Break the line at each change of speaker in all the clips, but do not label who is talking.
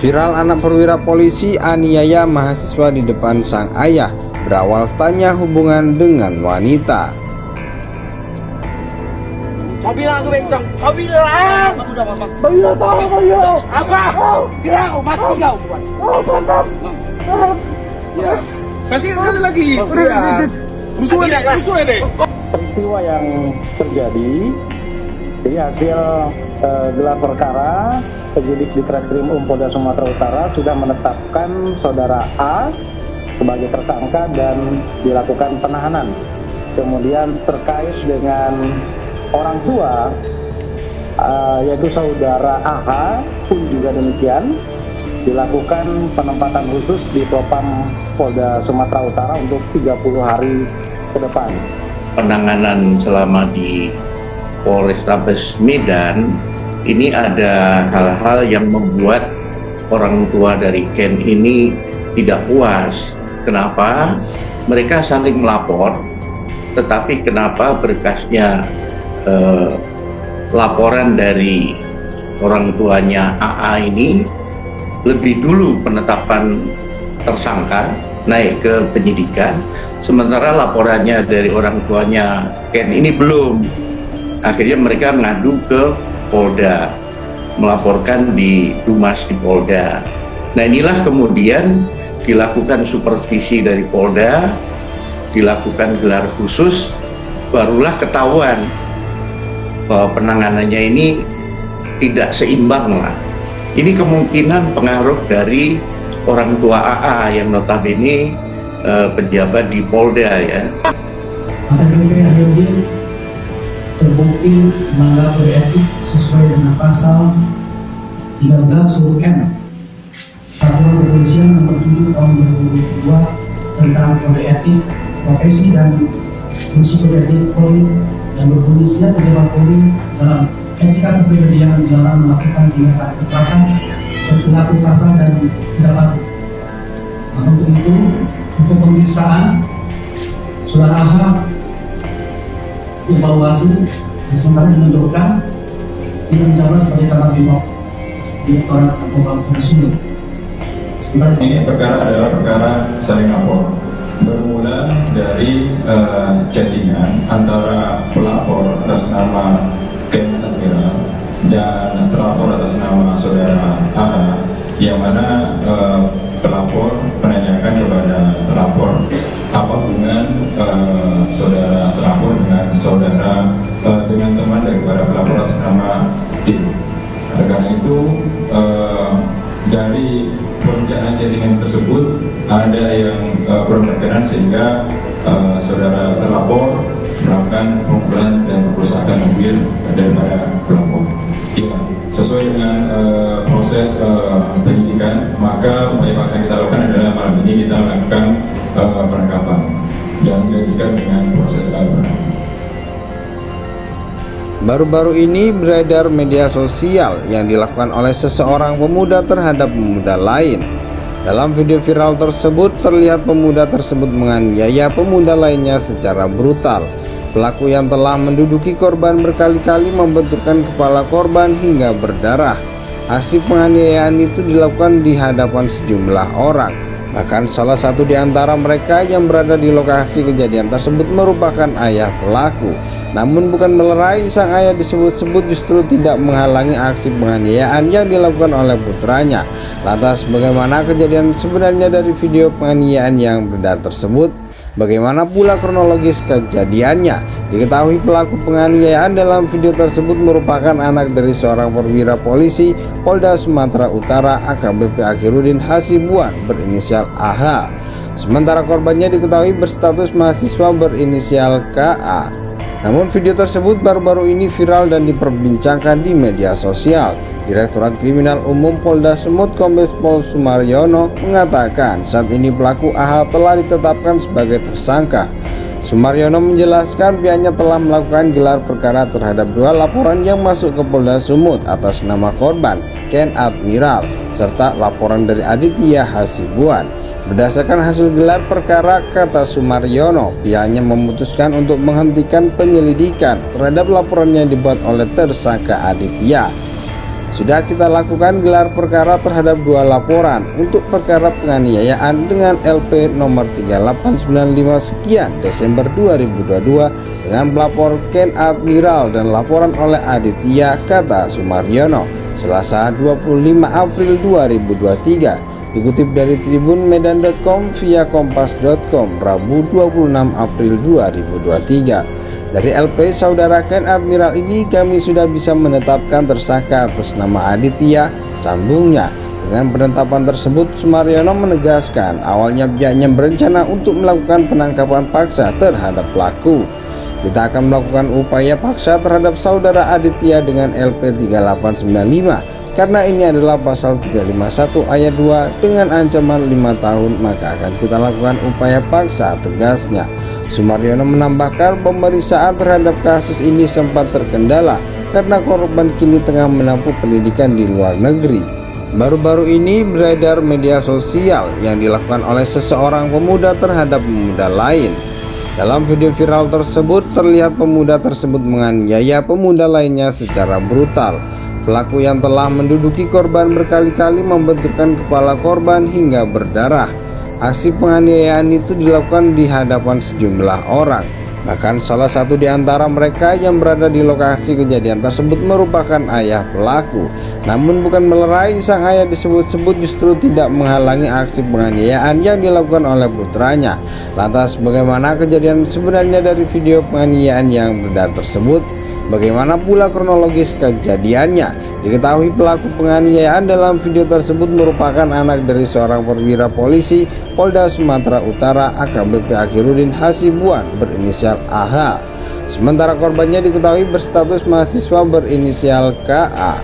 Viral anak perwira polisi aniaya mahasiswa di depan sang ayah, berawal tanya hubungan dengan wanita.
Kau bilang aku bencong, kau bilang. Udah mama. Bayo tahu bayo. Apa? Bilang aku mati kau buat. Ya. Kasih sekali lagi. Rusuh deh.
Peristiwa yang terjadi dari hasil gelar perkara, penyidik di Treskrim Polda Sumatera Utara sudah menetapkan saudara A sebagai tersangka dan dilakukan penahanan. Kemudian terkait dengan orang tua yaitu saudara AH pun juga demikian, dilakukan penempatan khusus di Propam Polda Sumatera Utara untuk 30 hari ke depan.
Penanganan selama di Polrestabes Medan ini ada hal-hal yang membuat orang tua dari Ken ini tidak puas. Kenapa? Mereka saling melapor, tetapi kenapa berkasnya laporan dari orang tuanya AA ini lebih dulu penetapan tersangka naik ke penyidikan, sementara laporannya dari orang tuanya Ken ini belum. Akhirnya mereka mengadu ke Polda, melaporkan di Dumas di Polda. Nah inilah kemudian dilakukan supervisi dari Polda, dilakukan gelar khusus, barulah ketahuan bahwa penanganannya ini tidak seimbang lah. Ini kemungkinan pengaruh dari orang tua AA yang notabene pejabat di Polda ya.
AKBP akhirnya terbukti melanggar kode etik sesuai dengan pasal 13 huruf M Peraturan Kepolisian Nomor 7 Tahun 2022 tentang kode etik profesi dan fungsi kode etik Polri yang berbunyi setiap pejabat Polri dalam etika kepribadian dalam melakukan tindakan kekerasan, perilaku kasar dan tindakan. Untuk itu, untuk pemeriksaan saudara AH evaluasi dan sementara menunjukkan tidak menjabat sebagai Kabak Direktorat Narkoba Polda Sumut.
Ini perkara adalah perkara saling lapor, bermula dari chattingan antara pelapor atas nama Ken Admiral dan terlapor atas nama saudara AH, yang mana pelapor menanyakan kepada terlapor apa hubungan saudara terlapor dengan saudara dengan teman daripada pelapor atas nama D. Karena itu dari pembicaraan chattingan tersebut ada yang kurang berkenan sehingga saudara terlapor melakukan pemukulan dan perusakan mobil daripada pelapor. Ya, sesuai dengan proses penyidikan, maka upaya paksa yang kita lakukan adalah malam ini kita melakukan penangkapan dan digantikan dengan proses penangkapan.
Baru-baru ini beredar media sosial yang dilakukan oleh seseorang pemuda terhadap pemuda lain. Dalam video viral tersebut terlihat pemuda tersebut menganiaya pemuda lainnya secara brutal. Pelaku yang telah menduduki korban berkali-kali membenturkan kepala korban hingga berdarah. Aksi penganiayaan itu dilakukan di hadapan sejumlah orang. Bahkan salah satu di antara mereka yang berada di lokasi kejadian tersebut merupakan ayah pelaku. Namun bukan melerai, sang ayah disebut-sebut justru tidak menghalangi aksi penganiayaan yang dilakukan oleh putranya. Lantas bagaimana kejadian sebenarnya dari video penganiayaan yang beredar tersebut? Bagaimana pula kronologis kejadiannya? Diketahui pelaku penganiayaan dalam video tersebut merupakan anak dari seorang perwira polisi Polda Sumatera Utara AKBP Akhirudin Hasibuan berinisial AH. Sementara korbannya diketahui berstatus mahasiswa berinisial KA. Namun video tersebut baru-baru ini viral dan diperbincangkan di media sosial. Direktorat Kriminal Umum Polda Sumut Kombes Pol Sumaryono mengatakan saat ini pelaku AH telah ditetapkan sebagai tersangka. Sumaryono menjelaskan pihaknya telah melakukan gelar perkara terhadap 2 laporan yang masuk ke Polda Sumut atas nama korban Ken Admiral serta laporan dari Aditya Hasibuan. Berdasarkan hasil gelar perkara, kata Sumaryono, pihaknya memutuskan untuk menghentikan penyelidikan terhadap laporan yang dibuat oleh tersangka Aditya. Sudah kita lakukan gelar perkara terhadap 2 laporan untuk perkara penganiayaan dengan LP nomor 3895 sekian Desember 2022 dengan pelapor Ken Admiral dan laporan oleh Aditya Kata Sumaryono Selasa 25 April 2023. Dikutip dari Tribun Medan.com via Kompas.com Rabu 26 April 2023. Dari LP saudara Ken Admiral ini kami sudah bisa menetapkan tersangka atas nama Aditya, sambungnya. Dengan penetapan tersebut Sumaryono menegaskan awalnya pihaknya berencana untuk melakukan penangkapan paksa terhadap pelaku. Kita akan melakukan upaya paksa terhadap saudara Aditya dengan LP 3895 karena ini adalah pasal 351 ayat 2 dengan ancaman 5 tahun, maka akan kita lakukan upaya paksa, tegasnya. Sumaryono menambahkan pemeriksaan terhadap kasus ini sempat terkendala karena korban kini tengah menempuh pendidikan di luar negeri. Baru-baru ini beredar media sosial yang dilakukan oleh seseorang pemuda terhadap pemuda lain. Dalam video viral tersebut terlihat pemuda tersebut menganiaya pemuda lainnya secara brutal. Pelaku yang telah menduduki korban berkali-kali membenturkan kepala korban hingga berdarah. Aksi penganiayaan itu dilakukan di hadapan sejumlah orang. Bahkan salah satu di antara mereka yang berada di lokasi kejadian tersebut merupakan ayah pelaku. Namun bukan melerai, sang ayah disebut-sebut justru tidak menghalangi aksi penganiayaan yang dilakukan oleh putranya. Lantas bagaimana kejadian sebenarnya dari video penganiayaan yang beredar tersebut? Bagaimana pula kronologis kejadiannya? Diketahui pelaku penganiayaan dalam video tersebut merupakan anak dari seorang perwira polisi Polda Sumatera Utara AKBP Akhirudin Hasibuan berinisial AH. Sementara korbannya diketahui berstatus mahasiswa berinisial KA.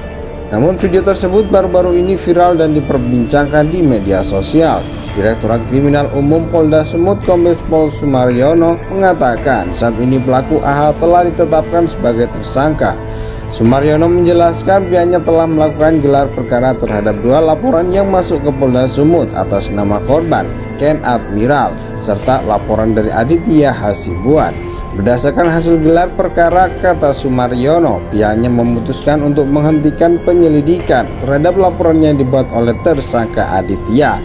Namun video tersebut baru-baru ini viral dan diperbincangkan di media sosial. Direktorat Kriminal Umum Polda Sumut Kombes Pol Sumaryono mengatakan saat ini pelaku AH telah ditetapkan sebagai tersangka. Sumaryono menjelaskan pihaknya telah melakukan gelar perkara terhadap 2 laporan yang masuk ke Polda Sumut atas nama korban Ken Admiral serta laporan dari Aditya Hasibuan. Berdasarkan hasil gelar perkara, kata Sumaryono, pihaknya memutuskan untuk menghentikan penyelidikan terhadap laporan yang dibuat oleh tersangka Aditya.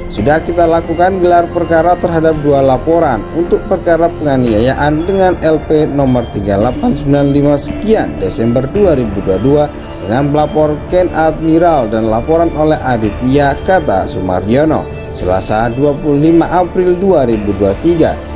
Sudah kita lakukan gelar perkara terhadap 2 laporan untuk perkara penganiayaan dengan LP nomor 3895 sekian Desember 2022 dengan pelapor Ken Admiral dan laporan oleh Aditya, kata Sumaryono Selasa 25 April 2023.